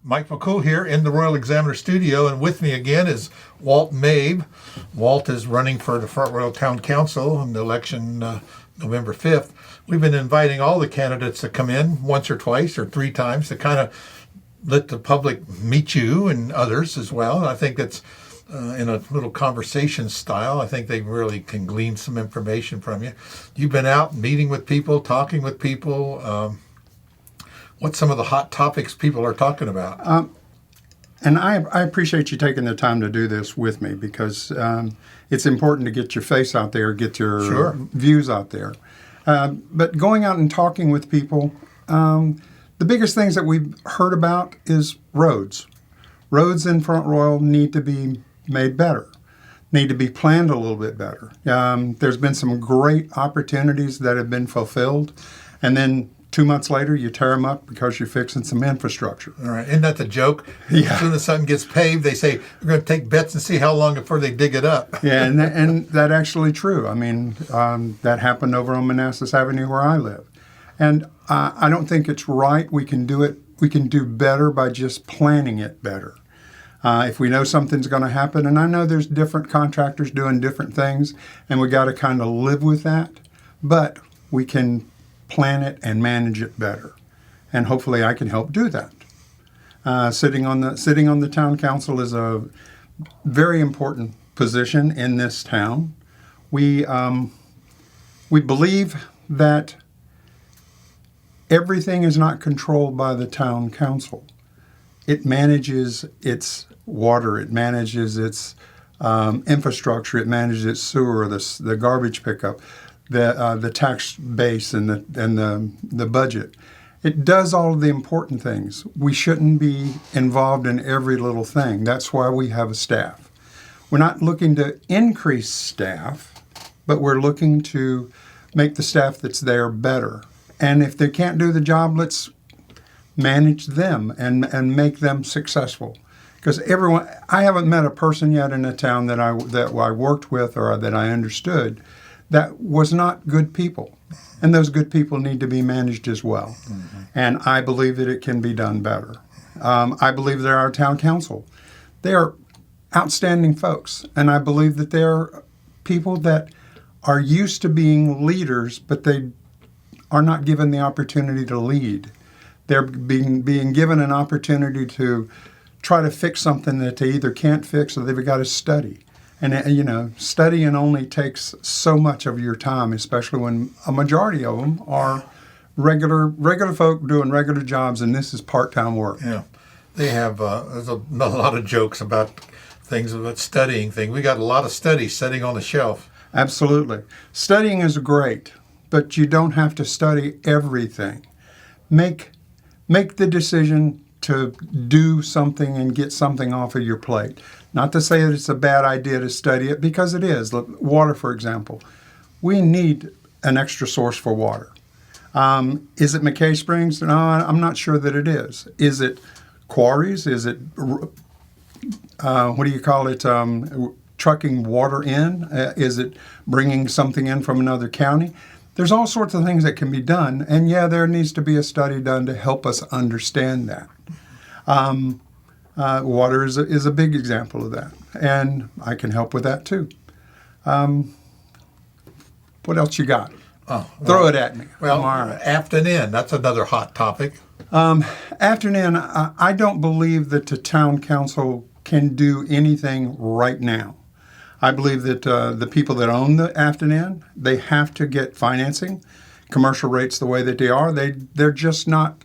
Mike McCool here in the Royal Examiner studio, and with me again is Walt Mabe. Walt is running for the Front Royal Town Council in the election November 5th. We've been inviting all the candidates to come in once or twice or three times to kind of let the public meet you and others as well. And I think that's in a little conversation style. I think they really can glean some information from you. You've been out meeting with people, talking with people. What's some of the hot topics people are talking about? And I appreciate you taking the time to do this with me because it's important to get your face out there, get your views out there. But going out and talking with people, the biggest things that we've heard about is roads. Roads in Front Royal need to be made better, need to be planned a little bit better. There's been some great opportunities that have been fulfilled, and then 2 months later, you tear them up because you're fixing some infrastructure. All right. Isn't that the joke? Yeah. As soon as something gets paved, they say, we're going to take bets and see how long before they dig it up. Yeah, and that's actually true. I mean, that happened over on Manassas Avenue where I live. And I don't think it's right. We can do it. We can do better by just planning it better. If we know something's going to happen, and I know there's different contractors doing different things, and we got to kind of live with that, but we can plan it and manage it better, and hopefully I can help do that. Sitting on the town council is a very important position in this town. We believe that everything is not controlled by the town council. It manages its water, it manages its infrastructure, it manages its sewer, the garbage pickup, the tax base and the budget. It does all of the important things. We shouldn't be involved in every little thing. That's why we have a staff. We're not looking to increase staff, but we're looking to make the staff that's there better. And if they can't do the job, let's manage them and make them successful. Because I haven't met a person yet in a town that I worked with or that I understood that was not good people. And those good people need to be managed as well. Mm-hmm. And I believe that it can be done better. I believe that our town council, they are outstanding folks. And I believe that they are people that are used to being leaders, but they are not given the opportunity to lead. They're being given an opportunity to try to fix something that they either can't fix or they've got to study. And, studying only takes so much of your time, especially when a majority of them are regular folk doing regular jobs, and this is part-time work. Yeah. They have, there's a lot of jokes about things, about studying things. We got a lot of studies sitting on the shelf. Absolutely. Studying is great, but you don't have to study everything. Make the decision to do something and get something off of your plate. Not to say that it's a bad idea to study it, because it is. Water, for example. We need an extra source for water. Is it McKay Springs? No, I'm not sure that it is. Is it quarries? Is it, trucking water in? Is it bringing something in from another county? There's all sorts of things that can be done, and there needs to be a study done to help us understand that. Water is a big example of that, and I can help with that too. What else you got? Throw it at me. Well, Afton Inn, that's another hot topic. Afton Inn, I don't believe that the town council can do anything right now. I believe that the people that own the Afton Inn, they have to get financing. Commercial rates the way that they are, they're just not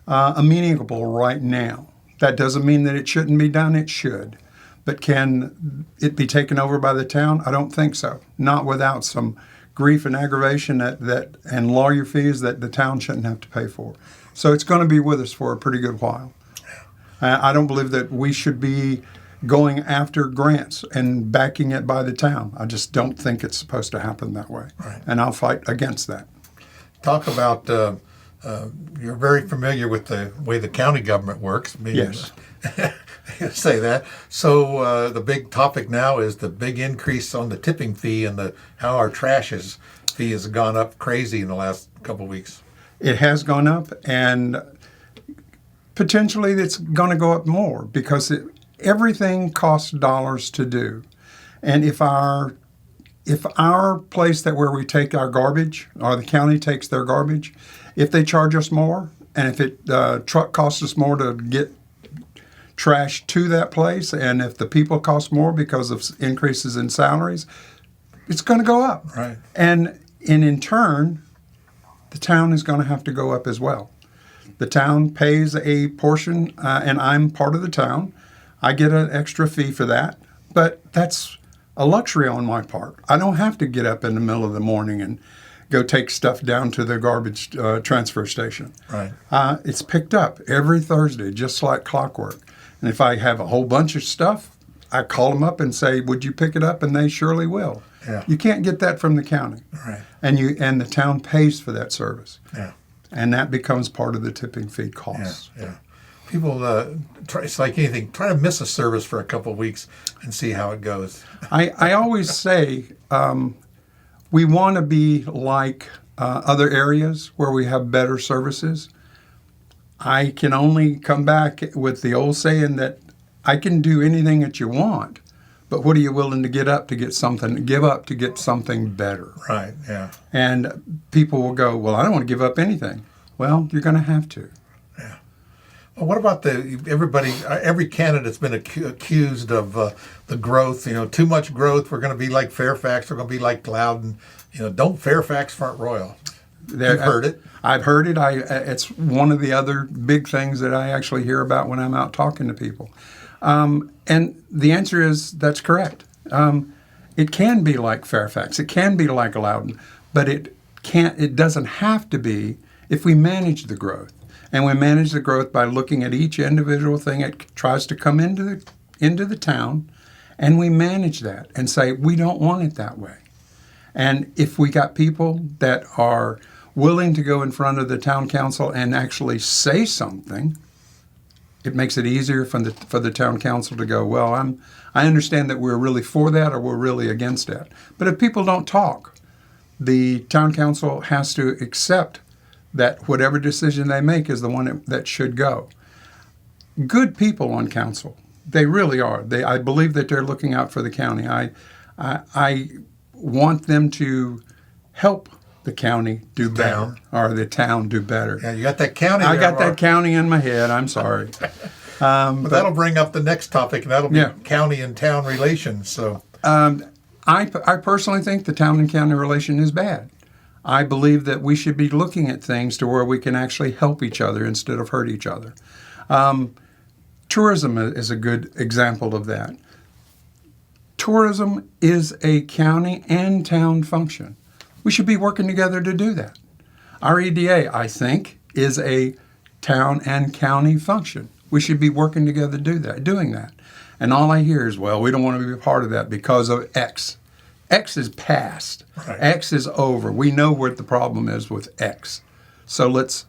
amenable right now. That doesn't mean that it shouldn't be done. It should. But can it be taken over by the town? I don't think so. Not without some grief and aggravation and lawyer fees that the town shouldn't have to pay for. So it's going to be with us for a pretty good while. I don't believe that we should be going after grants and backing it by the town. I just don't think it's supposed to happen that way. Right. And I'll fight against that. Talk about, you're very familiar with the way the county government works. Yes. Say that. So the big topic now is the big increase on the tipping fee and how our fee has gone up crazy in the last couple of weeks. It has gone up, and potentially it's going to go up more because everything costs dollars to do. And if our place where we take our garbage, or the county takes their garbage, if they charge us more, and if truck costs us more to get trash to that place, and if the people cost more because of increases in salaries, it's going to go up. Right. And in turn, the town is going to have to go up as well. The town pays a portion, and I'm part of the town. I get an extra fee for that, but that's a luxury on my part. I don't have to get up in the middle of the morning and go take stuff down to the garbage transfer station. Right. It's picked up every Thursday, just like clockwork. And if I have a whole bunch of stuff, I call them up and say, "Would you pick it up?" And they surely will. Yeah. You can't get that from the county. Right. And the town pays for that service. Yeah. And that becomes part of the tipping fee costs. Yeah. People it's like anything. Try to miss a service for a couple of weeks and see how it goes. I always say we want to be like other areas where we have better services. I can only come back with the old saying that I can do anything that you want, but what are you willing to give up to get something better? Right. Yeah. And people will go, "Well, I don't want to give up anything." Well, you're going to have to. Yeah. Well, what about every candidate's been accused of the growth, too much growth. We're going to be like Fairfax. We're going to be like Loudon. Don't Fairfax Front Royal. You've heard it. I've heard it. It's one of the other big things that I actually hear about when I'm out talking to people. And the answer is that's correct. It can be like Fairfax. It can be like Loudon, but it doesn't have to be if we manage the growth. And we manage the growth by looking at each individual thing that tries to come into the town, and we manage that and say, we don't want it that way. And if we got people that are willing to go in front of the town council and actually say something, it makes it easier for the town council to go, well, I understand that we're really for that or we're really against that. But if people don't talk, the town council has to accept that whatever decision they make is the one that should go. Good people on council, they really are. I believe that they're looking out for the county. I want them to help the county do better, or the town do better. Yeah, you got that county. I got that county in my head. I'm sorry. But that'll bring up the next topic, and that'll be county and town relations. So, I personally think the town and county relation is bad. I believe that we should be looking at things to where we can actually help each other instead of hurt each other. Tourism is a good example of that. Tourism is a county and town function. We should be working together to do that. Our EDA, I think, is a town and county function. We should be working together doing that. And all I hear is, well, we don't want to be a part of that because of X. X is past. Right. X is over. We know what the problem is with X. So let's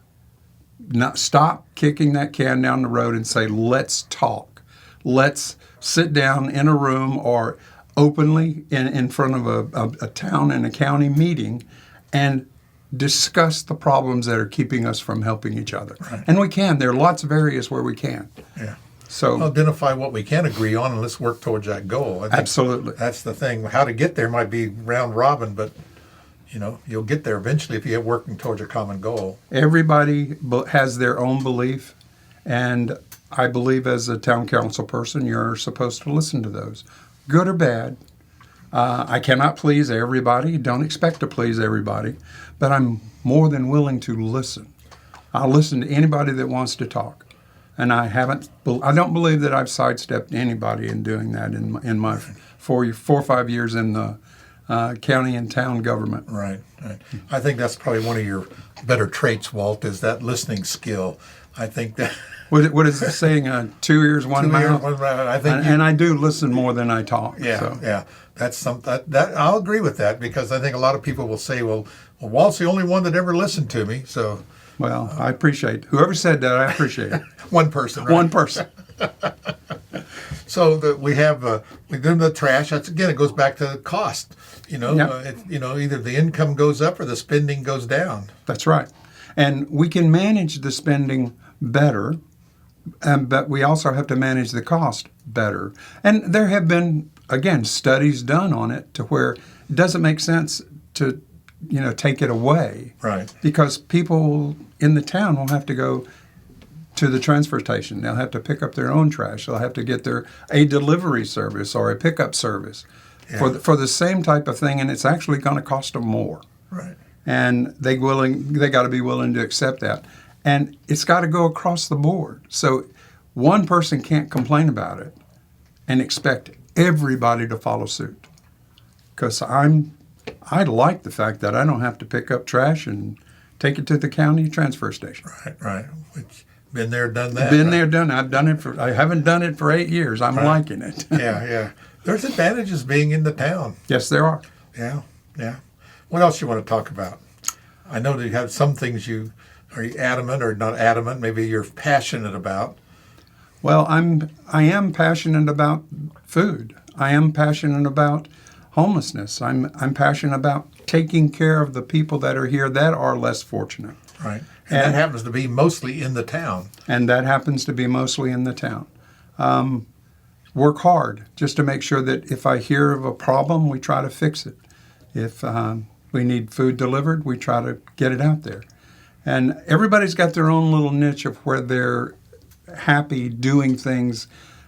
not stop kicking that can down the road and say, let's talk. Let's sit down in a room or openly in front of a town and a county meeting and discuss the problems that are keeping us from helping each other. Right. And we can. There are lots of areas where we can. Yeah. So identify what we can agree on and let's work towards that goal. I think absolutely. That's the thing. How to get there might be round robin, but you'll get there eventually if you're working towards a common goal. Everybody has their own belief, and I believe as a town council person, you're supposed to listen to those, good or bad. I cannot please everybody. Don't expect to please everybody, but I'm more than willing to listen. I'll listen to anybody that wants to talk. And I don't believe that I've sidestepped anybody in doing that in my 4 or 5 years in the county and town government. Right. I think that's probably one of your better traits, Walt, is that listening skill. I think that. What is the saying? 2 ears, one mouth. I think, and I do listen more than I talk. Yeah, so. Yeah. That's something that I'll agree with that because I think a lot of people will say, well, Walt's the only one that ever listened to me, so. Well, I appreciate whoever said that. I appreciate it. One person, right? One person. So we have the trash. That's again, it goes back to the cost. Yep. Either the income goes up or the spending goes down. That's right, and we can manage the spending better but we also have to manage the cost better. And there have been, again, studies done on it to where it doesn't make sense to, take it away. Right. Because people in the town will have to go to the transfer station. They'll have to pick up their own trash. They'll have to get a delivery service or a pickup service for the same type of thing, and it's actually going to cost them more. Right. And they got to be willing to accept that. And it's got to go across the board. So one person can't complain about it and expect everybody to follow suit. Because I like the fact that I don't have to pick up trash and take it to the county transfer station. Right. Which, been there, done that. Been there, done. I haven't done it for 8 years. I'm liking it. Yeah. There's advantages being in the town. Yes, there are. Yeah. What else you want to talk about? I know that you have some things you adamant or not adamant, maybe you're passionate about. Well, I am passionate about food. I am passionate about homelessness. I'm passionate about taking care of the people that are here that are less fortunate. Right. And that happens to be mostly in the town. Work hard just to make sure that if I hear of a problem, we try to fix it. If we need food delivered, we try to get it out there. And everybody's got their own little niche of where they're happy doing things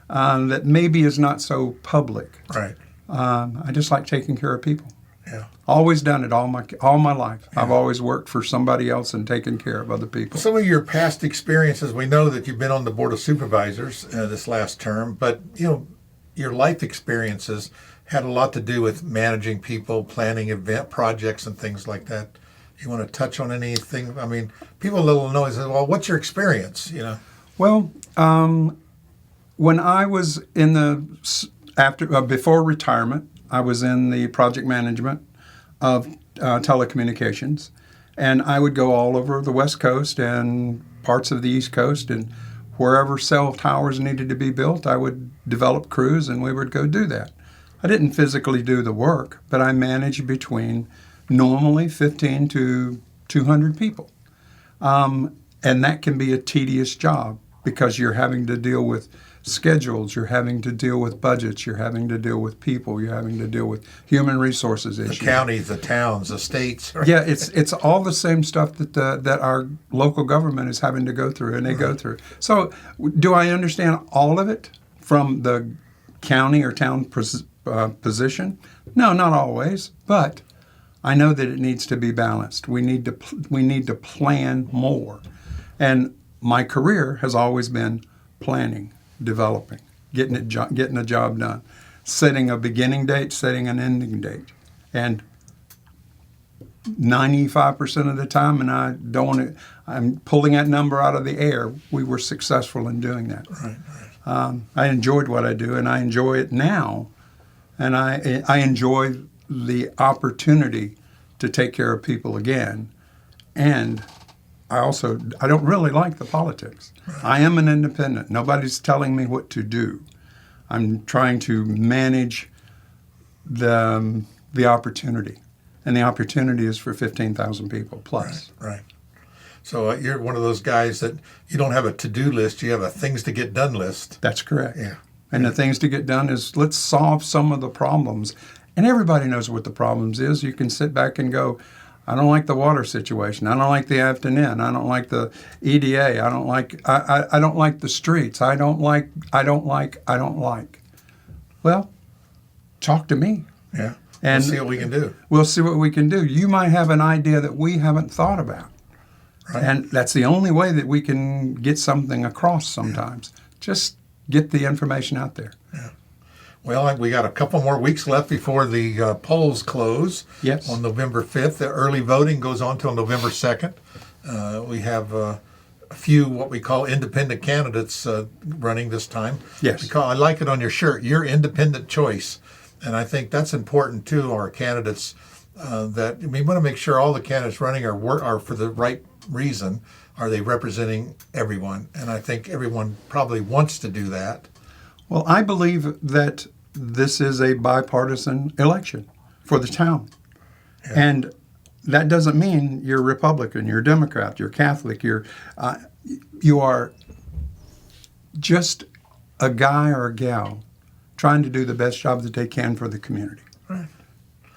that maybe is not so public. Right. I just like taking care of people. Yeah. Always done it all my life. Yeah. I've always worked for somebody else and taken care of other people. Some of your past experiences, we know that you've been on the Board of Supervisors this last term, but your life experiences had a lot to do with managing people, planning event projects and things like that. You want to touch on anything? I mean, people will know, say, well, what's your experience, Well, when I was before retirement, I was in the project management of telecommunications, and I would go all over the West Coast and parts of the East Coast, and wherever cell towers needed to be built, I would develop crews and we would go do that. I didn't physically do the work, but I managed between normally 15 to 200 people. And that can be a tedious job because you're having to deal with schedules, you're having to deal with budgets, you're having to deal with people, you're having to deal with human resources issues. The counties, the towns, the states. Right? Yeah, it's all the same stuff that our local government is having to go through, and they go through. So do I understand all of it from the county or town position? No, not always, but I know that it needs to be balanced. We need to plan more. And my career has always been planning, developing, getting a job done, setting a beginning date, setting an ending date. And 95% of the time, and I'm pulling that number out of the air, we were successful in doing that. Right. I enjoyed what I do, and I enjoy it now. And I enjoy the opportunity to take care of people again. And I don't really like the politics. Right. I am an independent. Nobody's telling me what to do. I'm trying to manage the opportunity. And the opportunity is for 15,000 people plus. Right. So you're one of those guys that you don't have a to-do list, you have a things to get done list. That's correct. Yeah. And the things to get done is let's solve some of the problems. And everybody knows what the problems is. You can sit back and go, I don't like the water situation. I don't like the afternoon. I don't like the EDA. I don't like the streets. I don't like. Well, talk to me. Yeah. And we'll see what we can do. We'll see what we can do. You might have an idea that we haven't thought about. Right. And that's the only way that we can get something across sometimes. Yeah. Just get the information out there. Yeah. Well, we got a couple more weeks left before the polls close. Yes. On November 5th. The early voting goes on till November 2nd. We have a few what we call independent candidates running this time. Yes. I like it on your shirt, your independent choice. And I think that's important too, our candidates, that we want to make sure all the candidates running are for the right reason. Are they representing everyone? And I think everyone probably wants to do that. Well, I believe that this is a bipartisan election for the town. Yeah. And that doesn't mean you're Republican, you're Democrat, you're Catholic, you are just a guy or a gal trying to do the best job that they can for the community. Right.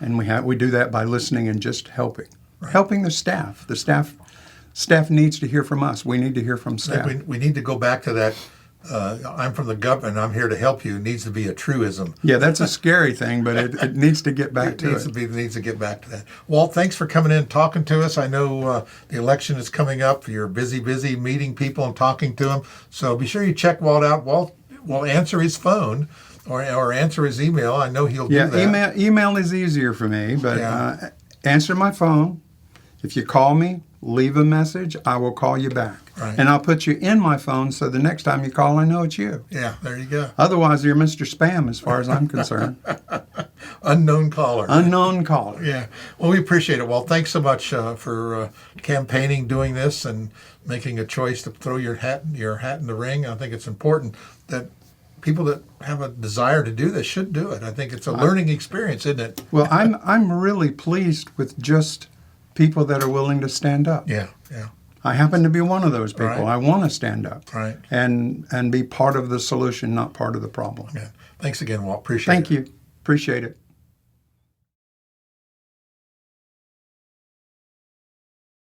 And we do that by listening and just helping. Right. Helping the staff. The staff needs to hear from us. We need to hear from staff. We need to go back to that. I'm from the government. I'm here to help you. It needs to be a truism. Yeah, that's a scary thing, but it needs to get back to it. It needs to get back to that. Walt, thanks for coming in and talking to us. I know the election is coming up. You're busy meeting people and talking to them. So be sure you check Walt out. Walt will answer his phone or answer his email. I know he'll do that. Yeah, email is easier for me, but answer my phone. If you call me, leave a message. I will call you back. Right. And I'll put you in my phone so the next time you call, I know it's you. Yeah, there you go. Otherwise, you're Mr. Spam as far as I'm concerned. Unknown caller. Unknown caller. Yeah. Well, we appreciate it, Walt. Thanks so much for campaigning, doing this, and making a choice to throw your hat in the ring. I think it's important that people that have a desire to do this should do it. I think it's a learning experience, isn't it? Well, I'm really pleased with just people that are willing to stand up. Yeah. I happen to be one of those people. Right. I want to stand up. Right. And be part of the solution, not part of the problem. Yeah. Thanks again, Walt. Appreciate it. Thank you. Appreciate it.